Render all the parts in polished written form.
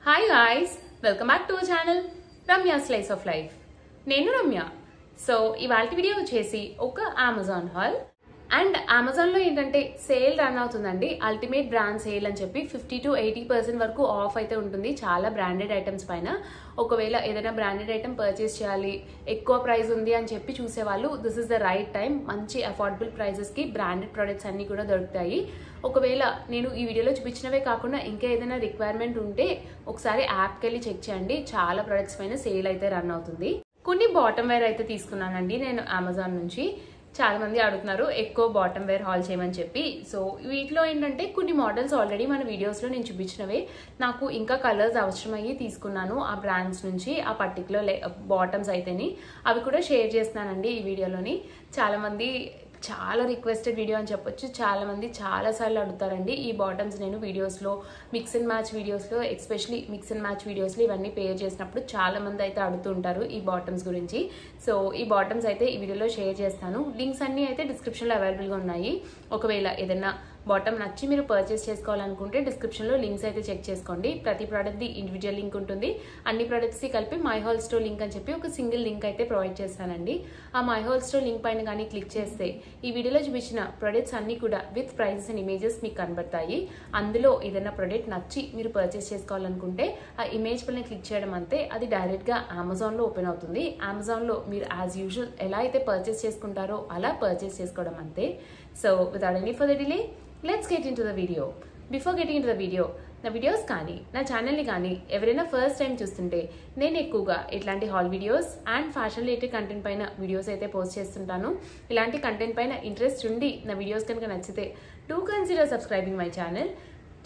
Hi guys, welcome back to our channel Ramya Slice of Life. నేను Ramya. So ఇవాల్టి video వచ్చేసి ఒక Amazon hall and Amazon లో ఏంటంటే సేల్ రన్ అవుతుందండి. అల్టిమేట్ బ్రాండ్ సేల్ అని చెప్పి 50 to 80% వరకు ఆఫ్ అయితే ఉంటుంది చాలా బ్రాండెడ్ ఐటమ్స్ పైన. ఒకవేళ ఏదైనా బ్రాండెడ్ ఐటమ్ పర్చేస్ చేయాలి, ఎక్కువ ప్రైస్ ఉంది అని చెప్పి చూసేవాళ్ళు this is the right time. మంచి అఫోర్డబుల్ ప్రైసెస్ కి బ్రాండెడ్ ప్రొడక్ట్స్ అన్ని కూడా దొరుకుతాయి. ఒకవేళ నేను ఈ వీడియోలో చూపించినవే కాకుండా ఇంకా ఏదైనా రిక్వైర్మెంట్ ఉంటే ఒకసారి యాప్కి వెళ్ళి చెక్ చేయండి. చాలా ప్రొడక్ట్స్ పైన సేల్ అయితే రన్ అవుతుంది. కొన్ని బాటమ్ వేర్ అయితే తీసుకున్నానండి నేను అమెజాన్ నుంచి. చాలా మంది అడుగుతున్నారు ఎక్కువ బాటమ్ వేర్ హాల్ చేయమని చెప్పి. సో వీటిలో ఏంటంటే కొన్ని మోడల్స్ ఆల్రెడీ మన వీడియోస్లో నేను చూపించినవే, నాకు ఇంకా కలర్స్ అవసరమయ్యి తీసుకున్నాను ఆ బ్రాండ్స్ నుంచి. ఆ పర్టికులర్ బాటమ్స్ అయితేని అవి కూడా షేర్ చేస్తున్నానండి ఈ వీడియోలోని. చాలా మంది చాలా రిక్వెస్టెడ్ వీడియో అని చెప్పొచ్చు. చాలా మంది చాలా సార్లు అడుగుతారండి ఈ బాటమ్స్. నేను వీడియోస్లో మిక్స్ అండ్ మ్యాచ్ వీడియోస్లో ఎస్పెషలీ మిక్స్ అండ్ మ్యాచ్ వీడియోస్లో ఇవన్నీ పేర్ చేసినప్పుడు చాలా మంది అయితే అడుగుతుంటారు ఈ బాటమ్స్ గురించి. సో ఈ బాటమ్స్ అయితే ఈ వీడియోలో షేర్ చేస్తాను. లింక్స్ అన్నీ అయితే డిస్క్రిప్షన్లో అవైలబుల్గా ఉన్నాయి. ఒకవేళ ఏదైనా బాటమ్ నచ్చి మీరు పర్చేస్ చేసుకోవాలనుకుంటే డిస్క్రిప్షన్లో లింక్స్ అయితే చెక్ చేసుకోండి. ప్రతి ప్రోడక్ట్ది ఇండివిజువల్ లింక్ ఉంటుంది. అన్ని ప్రోడక్ట్స్కి కలిపి మై హోల్ స్టోర్ లింక్ అని చెప్పి ఒక సింగిల్ లింక్ అయితే ప్రొవైడ్ చేస్తానండి. ఆ మై హోల్ స్టోర్ లింక్ పైన కానీ క్లిక్ చేస్తే ఈ వీడియోలో చూపించిన ప్రొడక్ట్స్ అన్ని కూడా విత్ ప్రైసెస్ అండ్ ఇమేజెస్ మీకు కనబడతాయి. అందులో ఏదైనా ప్రొడక్ట్ నచ్చి మీరు పర్చేస్ చేసుకోవాలనుకుంటే ఆ ఇమేజ్ పైన క్లిక్ చేయడం అంతే, అది డైరెక్ట్గా అమెజాన్లో ఓపెన్ అవుతుంది. అమెజాన్లో మీరు యాజ్ యూజువల్ ఎలా అయితే పర్చేస్ చేసుకుంటారో అలా పర్చేస్ చేసుకోవడం అంతే. So without any further delay let's get in to the video. Before getting in to the video, నా వీడియోస్ కానీ నా ఛానల్ని కానీ ఎవరైనా ఫస్ట్ టైం చూస్తుంటే నేను ఎక్కువగా ఇట్లాంటి hall videos and fashion related content పైన వీడియోస్ అయితే పోస్ట్ చేస్తుంటాను. ఇలాంటి కంటెంట్ పైన ఇంట్రెస్ట్ ఉండి నా వీడియోస్ కనుక నచ్చితే డూ కన్సిడర్ సబ్స్క్రైబింగ్ మై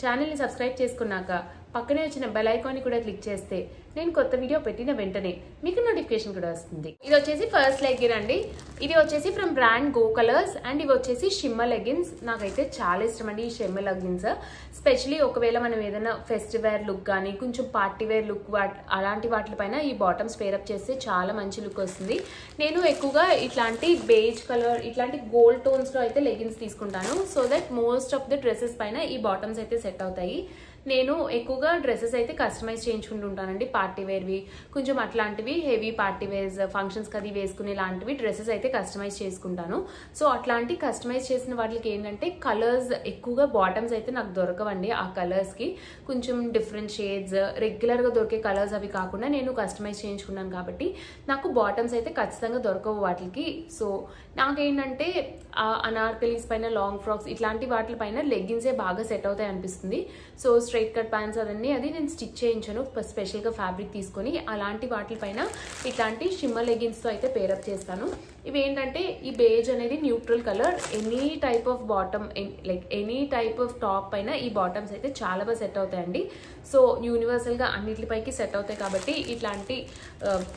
ఛానల్ని సబ్స్క్రైబ్ చేసుకున్నాక పక్కనే వచ్చిన బెల్ ఐకాన్ని కూడా క్లిక్ చేస్తే నేను కొత్త వీడియో పెట్టిన వెంటనే మీకు నోటిఫికేషన్ కూడా వస్తుంది. ఇది వచ్చేసి ఫస్ట్ లెగ్గిన్ అండి. ఇది వచ్చేసి from brand go colours and ఇవి వచ్చేసి షిమ్మర్ లెగ్గిన్స్. నాకైతే చాలా ఇష్టం అండి ఈ షిమ్మర్ లెగ్గిన్స్. స్పెషలీ ఒకవేళ మనం ఏదైనా ఫెస్టివల్ లుక్ కానీ కొంచెం పార్టీ వేర్ లుక్ అలాంటి వాటిపైన ఈ బాటమ్స్ పేరప్ చేస్తే చాలా మంచి లుక్ వస్తుంది. నేను ఎక్కువగా ఇట్లాంటి బేజ్ కలర్ ఇట్లాంటి గోల్డ్ టోన్స్లో అయితే లెగ్గిన్స్ తీసుకుంటాను. So that most of the dresses పైన ఈ బాటమ్స్ అయితే సెట్ అవుతాయి. నేను ఎక్కువగా డ్రెస్సెస్ అయితే కస్టమైజ్ చేయించుకుంటుంటానండి. పార్టీ వేర్వి కొంచెం అట్లాంటివి హెవీ పార్టీ వేర్స్ ఫంక్షన్స్కి అది వేసుకునే లాంటివి డ్రెస్సెస్ అయితే కస్టమైజ్ చేసుకుంటాను. సో అట్లాంటి కస్టమైజ్ చేసిన వాటికి ఏంటంటే కలర్స్ ఎక్కువగా బాటమ్స్ అయితే నాకు దొరకవండి. ఆ కలర్స్కి కొంచెం డిఫరెంట్ షేడ్స్ రెగ్యులర్గా దొరికే కలర్స్ అవి కాకుండా నేను కస్టమైజ్ చేయించుకున్నాను కాబట్టి నాకు బాటమ్స్ అయితే ఖచ్చితంగా దొరకవు వాటికి. సో నాకేంటంటే అనార్కలీస్ పైన లాంగ్ ఫ్రాక్స్ ఇట్లాంటి వాటిపైన లెగ్గిన్సే బాగా సెట్ అవుతాయి అనిపిస్తుంది. సో స్ట్రైట్ కట్ ప్యాంట్స్ అదన్నీ అది నేను స్టిచ్ చేయించాను స్పెషల్గా ఫ్యాబ్రిక్ తీసుకొని. అలాంటి వాటిపైన ఇట్లాంటి షిమ్మర్ లెగ్గిన్స్తో అయితే పేరప్ చేస్తాను. ఇవి ఏంటంటే ఈ బేజ్ అనేది neutral colour. Any type of bottom like any type of top పైన ఈ బాటమ్స్ అయితే చాలా బాగా సెట్ అవుతాయండి. సో యూనివర్సల్గా అన్నిటిపైకి సెట్ అవుతాయి కాబట్టి ఇట్లాంటి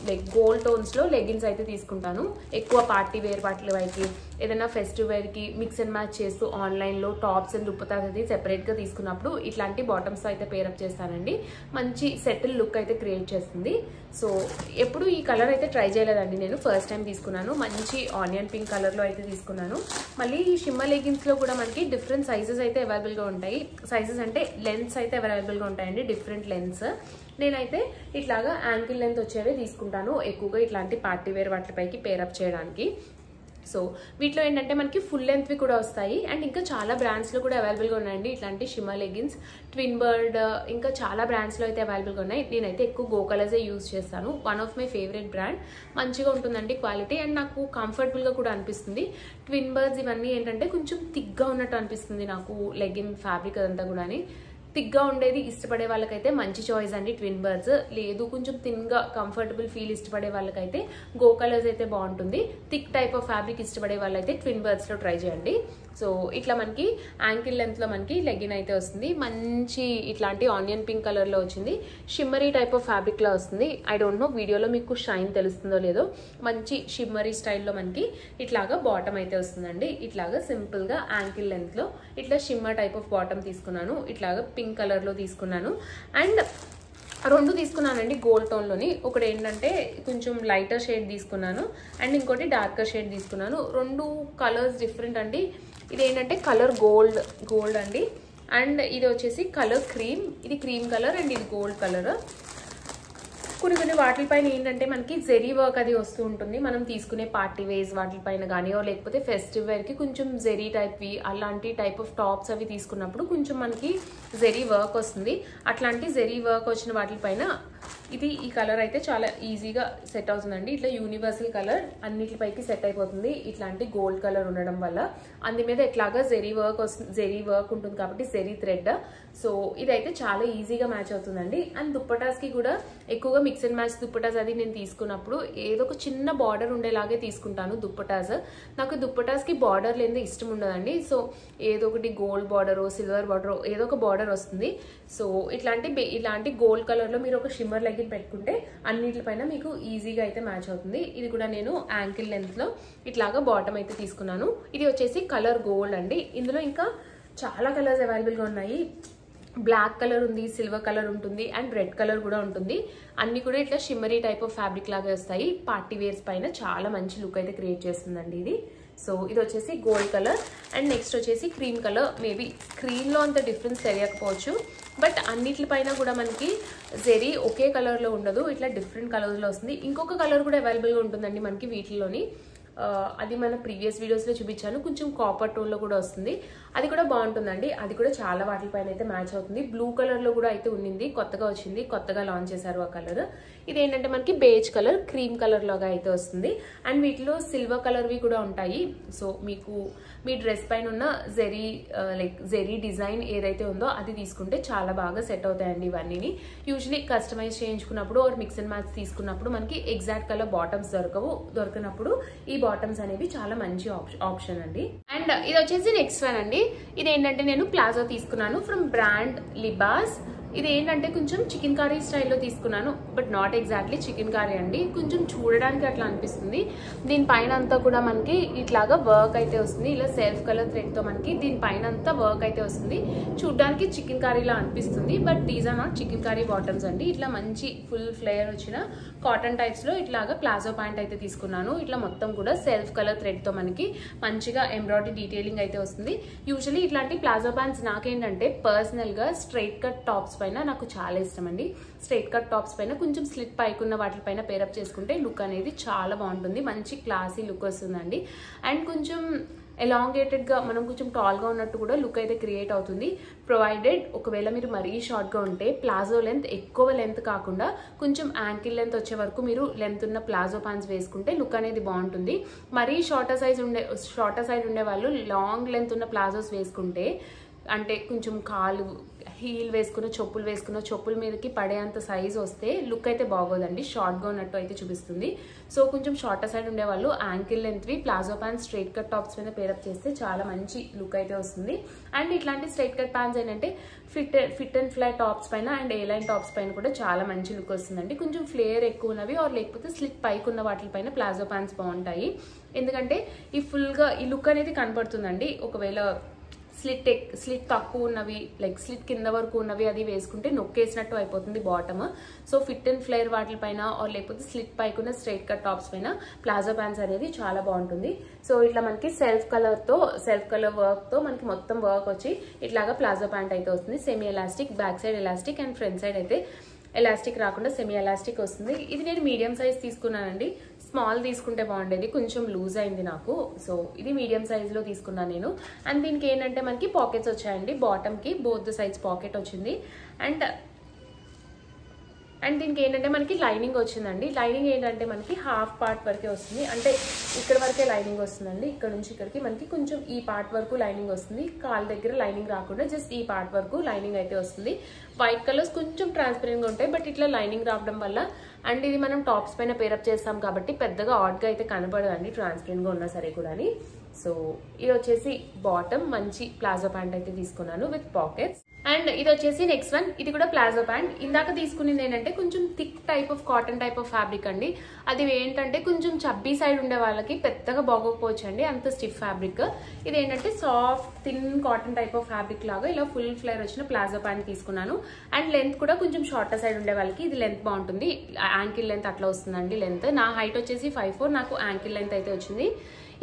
లైక్ గోల్డ్ టోన్స్లో లెగ్గిన్స్ అయితే తీసుకుంటాను. ఎక్కువ పార్టీ వేర్ వాటిపైకి ఏదైనా ఫెస్టివ్ వేర్కి మిక్స్ అండ్ మ్యాచ్ చేస్తూ ఆన్లైన్లో టాప్స్ అండ్ దుప్పటాస్ అయితే సెపరేట్గా తీసుకున్నప్పుడు ఇట్లాంటి బాటమ్స్ అయితే పేరప్ చేస్తానండి. మంచి సెటిల్ లుక్ అయితే క్రియేట్ చేస్తుంది. సో ఎప్పుడు ఈ కలర్ అయితే ట్రై చేయలేదండి నేను, ఫస్ట్ టైం తీసుకున్నాను. మంచి ఆనియన్ పింక్ కలర్లో అయితే తీసుకున్నాను. మళ్ళీ ఈ షిమ్మర్ లెగ్గిన్స్లో కూడా మనకి డిఫరెంట్ సైజెస్ అయితే అవైలబుల్గా ఉంటాయి. సైజెస్ అంటే లెంత్స్ అయితే అవైలబుల్గా ఉంటాయండి, డిఫరెంట్ లెంత్స్. నేనైతే ఇట్లాగా యాంకిల్ లెంత్ వచ్చేవే తీసుకుంటాను ఎక్కువగా ఇట్లాంటి పార్టీ వేర్ వాటిపైకి పేరప్ చేయడానికి. సో వీటిలో ఏంటంటే మనకి ఫుల్ లెంత్వి కూడా వస్తాయి అండ్ ఇంకా చాలా బ్రాండ్స్లో కూడా అవైలబుల్గా ఉన్నాయండి ఇట్లాంటి షిమ్మర్ లెగ్గిన్స్. ట్విన్ బర్డ్ ఇంకా చాలా బ్రాండ్స్లో అయితే అవైలబుల్గా ఉన్నాయి. నేనైతే ఎక్కువ గో కలర్సే యూజ్ చేస్తాను. One of my favourite brand. మంచిగా ఉంటుందండి క్వాలిటీ అండ్ నాకు కంఫర్టబుల్గా కూడా అనిపిస్తుంది. ట్విన్ బర్డ్స్ ఇవన్నీ ఏంటంటే కొంచెం థిక్గా ఉన్నట్టు అనిపిస్తుంది నాకు లెగ్గిన్ ఫ్యాబ్రిక్ అదంతా కూడా. థిక్గా ఉండేది ఇష్టపడే వాళ్ళకైతే మంచి చాయిస్ అండి ట్విన్ బర్డ్స్. లేదు కొంచెం థిన్గా కంఫర్టబుల్ ఫీల్ ఇష్టపడే వాళ్ళకైతే గో కలర్స్ అయితే బాగుంటుంది. థిక్ టైప్ ఆఫ్ ఫ్యాబ్రిక్ ఇష్టపడే వాళ్ళైతే ట్విన్ బర్డ్స్లో ట్రై చేయండి. సో ఇట్లా మనకి యాంకిల్ లెంత్లో మనకి లెగ్గిన్ అయితే వస్తుంది. మంచి ఇట్లాంటి ఆనియన్ పింక్ కలర్లో వచ్చింది. షిమ్మరీ టైప్ ఆఫ్ ఫ్యాబ్రిక్లో వస్తుంది. ఐ డోంట్ నో వీడియోలో మీకు షైన్ తెలుస్తుందో లేదో. మంచి షిమ్మరీ స్టైల్లో మనకి ఇట్లాగా బాటమ్ అయితే వస్తుందండి. ఇట్లాగా సింపుల్గా యాంకిల్ లెంత్లో ఇట్లా షిమ్మర్ టైప్ ఆఫ్ బాటమ్ తీసుకున్నాను. ఇట్లాగా పింక్ కలర్లో తీసుకున్నాను అండ్ రెండు తీసుకున్నానండి గోల్డ్ టోన్లోని. ఒకటి ఏంటంటే కొంచెం లైటర్ షేడ్ తీసుకున్నాను అండ్ ఇంకోటి డార్కర్ షేడ్ తీసుకున్నాను. రెండు కలర్స్ డిఫరెంట్ అండి. ఇది ఏంటంటే కలర్ గోల్డ్ అండి. అండ్ ఇది వచ్చేసి కలర్ క్రీమ్, ఇది క్రీమ్ కలర్ అండ్ ఇది గోల్డ్ కలర్. కొన్ని వాటిపైన ఏంటంటే మనకి జెరీ వర్క్ అది వస్తూ ఉంటుంది. మనం తీసుకునే పార్టీ వేస్ వాటిపైన కానీ లేకపోతే ఫెస్టివ్ వేర్ కి కొంచెం జెరీ టైప్వి అలాంటి టైప్ ఆఫ్ టాప్స్ అవి తీసుకున్నప్పుడు కొంచెం మనకి జెరీ వర్క్ వస్తుంది. అట్లాంటి జెరీ వర్క్ వచ్చిన వాటిపైన ఈ కలర్ అయితే చాలా ఈజీగా సెట్ అవుతుందండి. ఇట్లా యూనివర్సల్ కలర్ అన్నిటిపైకి సెట్ అయిపోతుంది ఇట్లాంటి గోల్డ్ కలర్ ఉండడం వల్ల. అందు మీద ఎట్లాగా జెరీ వర్క్ వస్తుంది, జెరీ వర్క్ ఉంటుంది కాబట్టి జెరీ థ్రెడ్. సో ఇదైతే చాలా ఈజీగా మ్యాచ్ అవుతుందండి. అండ్ దుప్పటాస్ కి కూడా ఎక్కువగా మిక్స్ అండ్ మ్యాచ్ దుప్పటాస్ అది నేను తీసుకున్నప్పుడు ఏదో ఒక చిన్న బార్డర్ ఉండేలాగే తీసుకుంటాను దుప్పటాస్. నాకు దుప్పటాస్ కి బార్డర్ లేని ఇష్టం ఉండదండి. సో ఏదో ఒకటి గోల్డ్ బార్డర్, సిల్వర్ బార్డర్, ఏదో ఒక బార్డర్ వస్తుంది. సో ఇలాంటి గోల్డ్ కలర్ లో మీరు ఒక షిమ్మర్ లెగ్గిన్ పెట్టుకుంటే అన్నిటిపైన మీకు ఈజీగా అయితే మ్యాచ్ అవుతుంది. ఇది కూడా నేను యాంకిల్ లెంత్ లో ఇట్లాగా బాటమ్ అయితే తీసుకున్నాను. ఇది వచ్చేసి కలర్ గోల్డ్ అండి. ఇందులో ఇంకా చాలా కలర్స్ అవైలబుల్ గా ఉన్నాయి. బ్లాక్ కలర్ ఉంది, సిల్వర్ కలర్ ఉంటుంది అండ్ రెడ్ కలర్ కూడా ఉంటుంది. అన్ని కూడా ఇట్లా షిమ్మరీ టైప్ ఆఫ్ ఫ్యాబ్రిక్ లాగా వస్తాయి. పార్టీ వేర్స్ పైన చాలా మంచి లుక్ అయితే క్రియేట్ చేస్తుందండి ఇది. సో ఇది వచ్చేసి గోల్డ్ కలర్ అండ్ నెక్స్ట్ వచ్చేసి క్రీమ్ కలర్. మేబీ స్క్రీన్ లో అంత డిఫరెన్స్ తెలియకపోవచ్చు, బట్ అన్నిటిపైన కూడా మనకి జెరీ ఒకే కలర్ లో ఉండదు, ఇట్లా డిఫరెంట్ కలర్స్ లో వస్తుంది. ఇంకొక కలర్ కూడా అవైలబుల్ గా ఉంటుందండి మనకి వీటిలోని. అది మన ప్రీవియస్ వీడియోస్ లో చూపించాను. కొంచెం కాపర్ టోన్ లో కూడా వస్తుంది, అది కూడా బాగుంటుందండి. అది కూడా చాలా వాటిపైన అయితే మ్యాచ్ అవుతుంది. బ్లూ కలర్ లో కూడా అయితే ఉన్నింది, కొత్తగా వచ్చింది, కొత్తగా లాంచ్ చేశారు ఆ కలర్. ఇది ఏంటంటే మనకి బేజ్ కలర్, క్రీమ్ కలర్ లాగా అయితే వస్తుంది. అండ్ వీటిలో సిల్వర్ కలర్వి కూడా ఉంటాయి. సో మీకు మీ డ్రెస్ పైన ఉన్న జెరీ డిజైన్ ఏదైతే ఉందో అది తీసుకుంటే చాలా బాగా సెట్ అవుతాయండి ఇవన్నీ. యూజువలీ కస్టమైజ్ చేయించుకున్నప్పుడు ఆర్ మిక్స్ అండ్ మ్యాచ్ తీసుకున్నప్పుడు మనకి ఎగ్జాక్ట్ కలర్ బాటమ్స్ దొరకనప్పుడు ఈ బాటమ్స్ అనేవి చాలా మంచి ఆప్షన్ అండి. అండ్ ఇది వచ్చేసి నెక్స్ట్ వన్ అండి. ఇది ఏంటంటే నేను ప్లాజో తీసుకున్నాను ఫ్రమ్ బ్రాండ్ లిబాస్. ఇది ఏంటంటే కొంచెం చికెన్ కర్రీ స్టైల్లో తీసుకున్నాను, but not exactly chicken curry అండి. కొంచెం చూడడానికి అట్లా అనిపిస్తుంది. దీనిపైన అంతా కూడా మనకి ఇట్లాగా వర్క్ అయితే వస్తుంది, ఇలా సెల్ఫ్ కలర్ థ్రెడ్ తో మనకి దీనిపైన అంతా వర్క్ అయితే వస్తుంది. చూడడానికి చికెన్ కర్రీలా అనిపిస్తుంది, but these are not chicken curry bottoms అండి. ఇట్లా మంచి ఫుల్ ఫ్లేయర్ వచ్చిన కాటన్ టైప్స్ లో ఇట్లాగా ప్లాజో ప్యాంట్ అయితే తీసుకున్నాను. ఇట్లా మొత్తం కూడా సెల్ఫ్ కలర్ థ్రెడ్ తో మనకి మంచిగా ఎంబ్రాయిడరీ డీటెయిలింగ్ అయితే వస్తుంది. యూజువలీ ఇట్లాంటి ప్లాజో ప్యాంట్స్ నాకేంటంటే పర్సనల్ గా స్ట్రైట్ కట్ టాప్స్ పైన నాకు చాలా ఇష్టం అండి. స్ట్రైట్ కట్ టాప్స్ పైన కొంచెం స్లిట్ పైకున్న వాటిపైన పేరప్ చేసుకుంటే లుక్ అనేది చాలా బాగుంటుంది, మంచి క్లాసీ లుక్ వస్తుందండి. అండ్ కొంచెం ఎలాంగేటెడ్ గా మనం కొంచెం టాల్ గా ఉన్నట్టు కూడా లుక్ అయితే క్రియేట్ అవుతుంది. ప్రొవైడెడ్ ఒకవేళ మీరు మరీ షార్ట్ గా ఉంటే ప్లాజో లెంత్ ఎక్కువ లెంత్ కాకుండా కొంచెం యాంకిల్ లెంత్ వచ్చే వరకు మీరు లెంత్ ఉన్న ప్లాజో ప్యాంట్స్ వేసుకుంటే లుక్ అనేది బాగుంటుంది. మరీ షార్టర్ సైజ్ ఉండే వాళ్ళు లాంగ్ లెంత్ ఉన్న ప్లాజోస్ వేసుకుంటే అంటే కొంచెం కాలు హీల్ వేసుకున్న చెప్పుల మీదకి పడేంత సైజ్ వస్తే లుక్ అయితే బాగోదండి, షార్ట్ గా ఉన్నట్టు అయితే చూపిస్తుంది. సో కొంచెం షార్టర్ సైడ్ ఉండే వాళ్ళు యాంకిల్ లెంత్వి palazzo pants straight cut tops మీద పేరప్ చేస్తే చాలా మంచి లుక్ అయితే వస్తుంది. అండ్ ఇట్లాంటి స్ట్రైట్ కట్ ప్యాంట్స్ ఏంటంటే ఫిట్ అండ్ ఫ్లై టాప్స్ పైన అండ్ ఏ లైన్ టాప్స్ పైన కూడా చాలా మంచి లుక్ వస్తుందండి. కొంచెం ఫ్లేయర్ ఎక్కువ ఉన్నవి ఆర్ లేకపోతే స్లిట్ పైకి ఉన్న వాటిపైన ప్లాజో ప్యాంట్స్ బాగుంటాయి, ఎందుకంటే ఈ ఫుల్గా ఈ లుక్ అనేది కనపడుతుందండి. ఒకవేళ స్లిట్ తక్కువ ఉన్నవి స్లిట్ కింద వరకు ఉన్నవి అది వేసుకుంటే నొక్కేసినట్టు అయిపోతుంది bottom. So fit and flare వాటిపైన ఆర్ లేకపోతే స్లిట్ పైకున్న స్ట్రైట్ కట్ టాప్స్ పైన ప్లాజో ప్యాంట్స్ అనేది చాలా బాగుంటుంది. సో ఇట్లా మనకి సెల్ఫ్ కలర్ వర్క్ తో మనకి మొత్తం వర్క్ వచ్చి ఇట్లాగా ప్లాజో ప్యాంట్ అయితే వస్తుంది. Semi elastic, back side elastic and front side అయితే ఎలాస్టిక్ రాకుండా సెమీ ఎలాస్టిక్ వస్తుంది. ఇది నేను మీడియం సైజ్ తీసుకున్నానండి, స్మాల్ తీసుకుంటే బాగుండేది, కొంచెం లూజ్ అయింది నాకు. సో ఇది మీడియం సైజ్ లో తీసుకున్నాను నేను. అండ్ దీనికి ఏంటంటే మనకి పాకెట్స్ వచ్చాయండి, బాటమ్ కి బోత్ సైడ్స్ పాకెట్ వచ్చింది. అండ్ దీనికి ఏంటంటే మనకి లైనింగ్ వచ్చిందండి. లైనింగ్ ఏంటంటే మనకి హాఫ్ పార్ట్ వరకే వస్తుంది, అంటే ఇక్కడ వరకే లైనింగ్ వస్తుందండి. ఇక్కడ నుంచి ఇక్కడికి మనకి కొంచెం ఈ పార్ట్ వరకు లైనింగ్ వస్తుంది, కాల్ దగ్గర లైనింగ్ రాకుండా జస్ట్ ఈ పార్ట్ వరకు లైనింగ్ అయితే వస్తుంది. వైట్ కలర్స్ కొంచెం ట్రాన్స్పరెంట్ గా ఉంటాయి, బట్ ఇట్లా లైనింగ్ రావడం వల్ల అండ్ ఇది మనం టాప్స్ పైన పేరప్ చేస్తాం కాబట్టి పెద్దగా ఆడ్ గా అయితే కనపడదండి ట్రాన్స్పరెంట్ గా ఉన్నా సరే కూడా. సో ఇది వచ్చేసి బాటమ్, మంచి ప్లాజో ప్యాంట్ అయితే తీసుకున్నాను విత్ పాకెట్స్. అండ్ ఇది వచ్చేసి నెక్స్ట్ వన్, ఇది కూడా ప్లాజో ప్యాంట్. ఇందాక తీసుకునేది ఏంటంటే కొంచెం thick type of cotton type of fabric అండి. అది ఏంటంటే కొంచెం చబ్బీ సైడ్ ఉండే వాళ్ళకి పెద్దగా బాగోకపోవచ్చు అండి, అంత స్టిఫ్ ఫ్యాబ్రిక్. ఇది ఏంటంటే soft thin cotton type of fabric లాగా ఇలా ఫుల్ ఫ్లేర్ వచ్చిన ప్లాజో ప్యాంట్ తీసుకున్నాను. అండ్ లెంత్ కూడా కొంచెం షార్టర్ సైడ్ ఉండే వాళ్ళకి ఇది లెంత్ బాగుంటుంది, యాంకిల్ లెంత్ అట్లా వస్తుందండి. లెంత్ నా హైట్ వచ్చేసి 5'4", నాకు యాంకిల్ లెంత్ అయితే వచ్చింది.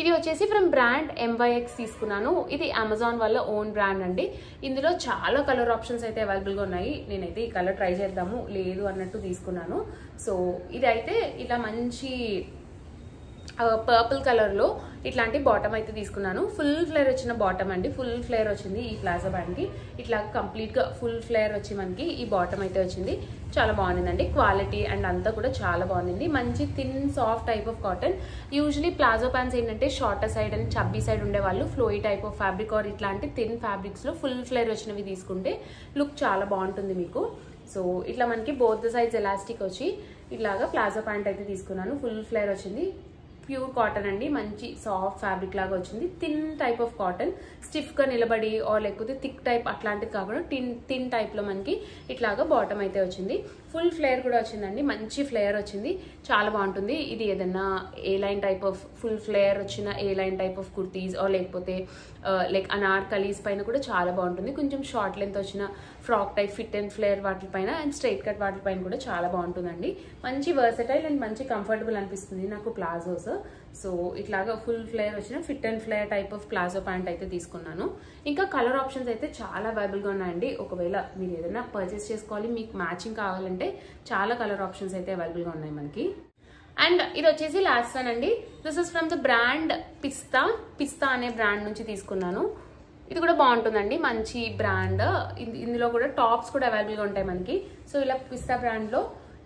ఇది వచ్చేసి ఫ్రమ్ బ్రాండ్ MYX తీసుకున్నాను. ఇది అమెజాన్ వాళ్ళ ఓన్ బ్రాండ్ అండి. ఇందులో చాలా కలర్ ఆప్షన్స్ అయితే అవైలబుల్గా ఉన్నాయి. నేనైతే ఈ కలర్ ట్రై చేద్దాము లేదు అన్నట్టు తీసుకున్నాను. సో ఇది అయితే ఇలా మంచి పర్పుల్ కలర్లో ఇట్లాంటి బాటమ్ అయితే తీసుకున్నాను. ఫుల్ ఫ్లేర్ వచ్చిన బాటమ్ అండి. ఫుల్ ఫ్లేర్ వచ్చింది ఈ ప్లాజో బ్యాండ్కి. ఇట్లా కంప్లీట్గా ఫుల్ ఫ్లేర్ వచ్చి మనకి ఈ బాటమ్ అయితే వచ్చింది. చాలా బాగుందండి. క్వాలిటీ అండ్ అంతా కూడా చాలా బాగుంది. మంచి thin soft type of cotton. Usually palazzo pants ఏంటంటే shorter side and chubby side ఉండేవాళ్ళు flowy type of fabric or ఇట్లాంటి థిన్ ఫ్యాబ్రిక్స్లో ఫుల్ ఫ్లేర్ వచ్చినవి తీసుకుంటే లుక్ చాలా బాగుంటుంది మీకు. సో ఇట్లా మనకి బోత్ ద సైడ్స్ ఎలాస్టిక్ వచ్చి ఇట్లాగా ప్లాజో ప్యాంట్ అయితే తీసుకున్నాను. ఫుల్ ఫ్లేర్ వచ్చింది. ప్యూర్ కాటన్ అండి. మంచి సాఫ్ట్ ఫ్యాబ్రిక్ లాగా వచ్చింది. Thin type of cotton. స్టిఫ్గా నిలబడి ఆర్ లేకపోతే థిక్ టైప్ అట్లాంటిది కాకుండా థిన్ టైప్లో మనకి ఇట్లాగా బాటమ్ అయితే వచ్చింది. ఫుల్ ఫ్లేర్ కూడా వచ్చిందండి. మంచి ఫ్లేర్ వచ్చింది. చాలా బాగుంటుంది. ఇది ఏదన్నా A line type of full flare వచ్చిన A line type of kurtis or లేకపోతే లైక్ అనార్కలీస్ పైన కూడా చాలా బాగుంటుంది. కొంచెం షార్ట్ లెంత్ వచ్చిన frock type fit and flare వాటిపైన అండ్ స్ట్రైట్ కట్ వాటిపైన కూడా చాలా బాగుంటుందండి. మంచి వర్సటైల్ అండ్ మంచి కంఫర్టబుల్ అనిపిస్తుంది నాకు ప్లాజోస్. సో ఇట్లాగా ఫుల్ ఫ్లేర్ వచ్చిన fit and flare type of palazzo pant అయితే తీసుకున్నాను. ఇంకా కలర్ ఆప్షన్స్ అయితే చాలా అవైలబుల్గా ఉన్నాయండి. ఒకవేళ మీరు ఏదైనా పర్చేస్ చేసుకోవాలి మీకు మ్యాచింగ్ కావాలంటే చాలా కలర్ ఆప్షన్స్ అయితే అవైలబుల్గా ఉన్నాయి మనకి. అండ్ ఇది వచ్చేసి లాస్ట్ వన్ అండి. This is from the brand Pista అనే బ్రాండ్ నుంచి తీసుకున్నాను. ఇది కూడా బాగుంటుందండి. మంచి బ్రాండ్. ఇందులో కూడా టాప్స్ కూడా అవైలబుల్గా ఉంటాయి మనకి. సో ఇలా పిస్తా బ్రాండ్లో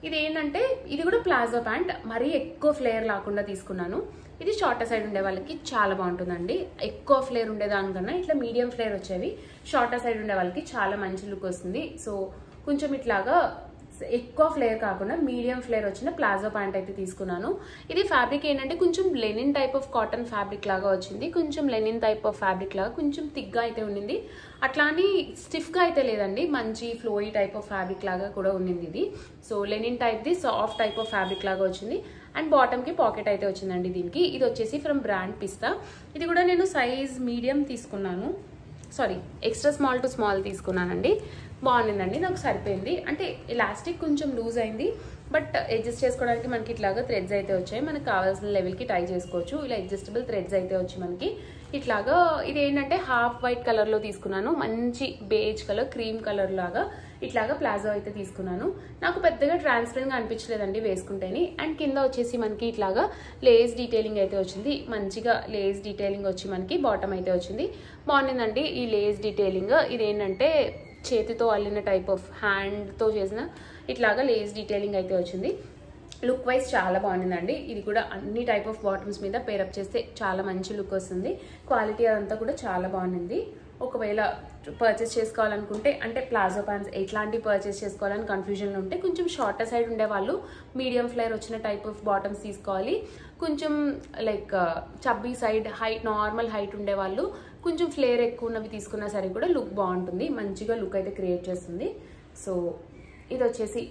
ఇది ఏంటంటే ఇది కూడా ప్లాజో ప్యాంట్. మరీ ఎక్కువ ఫ్లేర్ లేకుండా తీసుకున్నాను. ఇది షార్టర్ సైడ్ ఉండే వాళ్ళకి చాలా బాగుంటుందండి. ఎక్కువ ఫ్లేర్ ఉండేదానికన్నా ఇట్లా మీడియం ఫ్లేర్ వచ్చేవి షార్టర్ సైడ్ ఉండే వాళ్ళకి చాలా మంచి లుక్ వస్తుంది. సో కొంచెం ఇట్లాగా ఎక్కువ ఫ్లేర్ కాకుండా మీడియం ఫ్లేర్ వచ్చిన ప్లాజో ప్యాంట్ అయితే తీసుకున్నాను. ఇది ఫ్యాబ్రిక్ ఏంటంటే కొంచెం Lenin type of cotton fabric లాగా వచ్చింది. కొంచెం లెనిన్ టైప్ ఆఫ్ ఫ్యాబ్రిక్ లాగా కొంచెం థిక్గా అయితే ఉండింది. అట్లా అని స్టిఫ్గా అయితే లేదండి. మంచి ఫ్లోయి టైప్ ఆఫ్ ఫ్యాబ్రిక్ లాగా కూడా ఉండింది ఇది. సో లెనిన్ టైప్ది సాఫ్ట్ టైప్ ఆఫ్ ఫ్యాబ్రిక్ లాగా వచ్చింది. అండ్ బాటమ్కి పాకెట్ అయితే వచ్చిందండి దీనికి. ఇది వచ్చేసి ఫ్రమ్ బ్రాండ్ పిస్తా. ఇది కూడా నేను సైజ్ మీడియం తీసుకున్నాను. Sorry extra small to small తీసుకున్నానండి. బాగుండిందండి. నాకు సరిపోయింది. అంటే ఎలాస్టిక్ కొంచెం లూజ్ అయింది. బట్ అడ్జస్ట్ చేసుకోవడానికి మనకి ఇట్లాగా థ్రెడ్స్ అయితే వచ్చాయి. మనకు కావాల్సిన లెవెల్కి టై చేసుకోవచ్చు. ఇలా అడ్జస్టబుల్ థ్రెడ్స్ అయితే వచ్చి మనకి ఇట్లాగా ఇది ఏంటంటే హాఫ్ వైట్ కలర్లో తీసుకున్నాను. మంచి బేజ్ కలర్ క్రీమ్ కలర్ లాగా ఇట్లాగా ప్లాజో అయితే తీసుకున్నాను. నాకు పెద్దగా ట్రాన్స్పరెంట్గా అనిపించలేదండి వేసుకుంటేని. అండ్ కింద వచ్చేసి మనకి ఇట్లాగా లేస్ డీటెయిలింగ్ అయితే వచ్చింది. మంచిగా లేస్ డీటెయిలింగ్ వచ్చి మనకి బాటమ్ అయితే వచ్చింది. బాగుండిందండి ఈ లేస్ డీటెయిలింగ్. ఇదేంటంటే చేతితో అల్లిన టైప్ ఆఫ్ హ్యాండ్తో చేసిన ఇట్లాగా లేస్ డీటెయిలింగ్ అయితే వచ్చింది. లుక్ వైజ్ చాలా బాగుండిందండి. ఇది కూడా అన్ని టైప్ ఆఫ్ బాటమ్స్ మీద పేరప్ చేస్తే చాలా మంచి లుక్ వస్తుంది. క్వాలిటీ అదంతా కూడా చాలా బాగుంది. ఒకవేళ పర్చేస్ చేసుకోవాలనుకుంటే అంటే ప్లాజో ప్యాంట్స్ ఎట్లాంటి పర్చేస్ చేసుకోవాలని కన్ఫ్యూజన్లో ఉంటే కొంచెం షార్టర్ సైడ్ ఉండే వాళ్ళు మీడియం ఫ్లేర్ వచ్చిన టైప్ ఆఫ్ బాటమ్స్ తీసుకోవాలి. కొంచెం like chubby side height normal height ఉండే వాళ్ళు కొంచెం ఫ్లేర్ ఎక్కువ ఉన్నవి తీసుకున్నా సరే కూడా లుక్ బాగుంటుంది. మంచిగా లుక్ అయితే క్రియేట్ చేస్తుంది. సో ఇది వచ్చేసి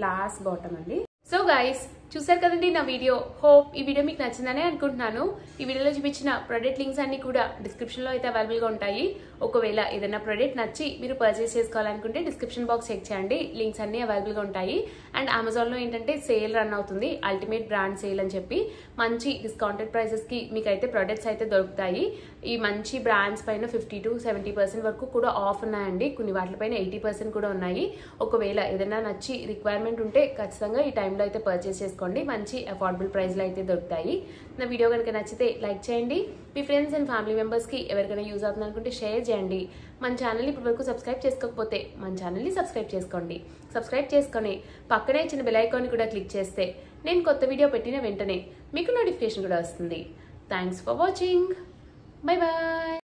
లాస్ట్ బాటమ్ అండి. సో గైస్ చూసారు కదండి నా వీడియో. హోప్ ఈ వీడియో మీకు నచ్చిందనే అనుకుంటున్నాను. ఈ వీడియోలో చూపించిన ప్రొడక్ట్ లింక్స్ అన్ని కూడా డిస్క్రిప్షన్లో అయితే అవైలబుల్గా ఉంటాయి. ఒకవేళ ఏదైనా ప్రొడక్ట్ నచ్చి మీరు పర్చేస్ చేసుకోవాలనుకుంటే డిస్క్రిప్షన్ బాక్స్ చెక్ చేయండి. లింక్స్ అన్ని అవైలబుల్గా ఉంటాయి. అండ్ అమెజాన్లో ఏంటంటే సేల్ రన్ అవుతుంది. అల్టిమేట్ బ్రాండ్ సేల్ అని చెప్పి మంచి డిస్కౌంటెడ్ ప్రైసెస్కి మీకైతే ప్రొడక్ట్స్ అయితే దొరుకుతాయి. ఈ మంచి బ్రాండ్స్ పైన 50 to 70% వరకు కూడా ఆఫ్ ఉన్నాయండి. కొన్ని వాటిపైన 80% కూడా ఉన్నాయి. ఒకవేళ ఏదైనా నచ్చి రిక్వైర్మెంట్ ఉంటే ఖచ్చితంగా ఈ టైంలో అయితే పర్చేస్ చేసుకోండి. మంచి అఫోర్డబుల్ ప్రైస్లో అయితే దొరుకుతాయి. నా వీడియో కనుక నచ్చితే లైక్ చేయండి. మీ ఫ్రెండ్స్ అండ్ ఫ్యామిలీ మెంబర్స్కి ఎవరికైనా యూజ్ అవుతుంది అనుకుంటే షేర్ చేయండి. మన ఛానల్ని ఇప్పటివరకు సబ్స్క్రైబ్ చేసుకోకపోతే మన ఛానల్ని సబ్స్క్రైబ్ చేసుకోండి. సబ్స్క్రైబ్ చేసుకొని పక్కనే చిన్న బెల్ ఐకాన్ కూడా క్లిక్ చేస్తే నేను కొత్త వీడియో పెట్టిన వెంటనే మీకు నోటిఫికేషన్ కూడా వస్తుంది. Thanks for watching. Bye bye.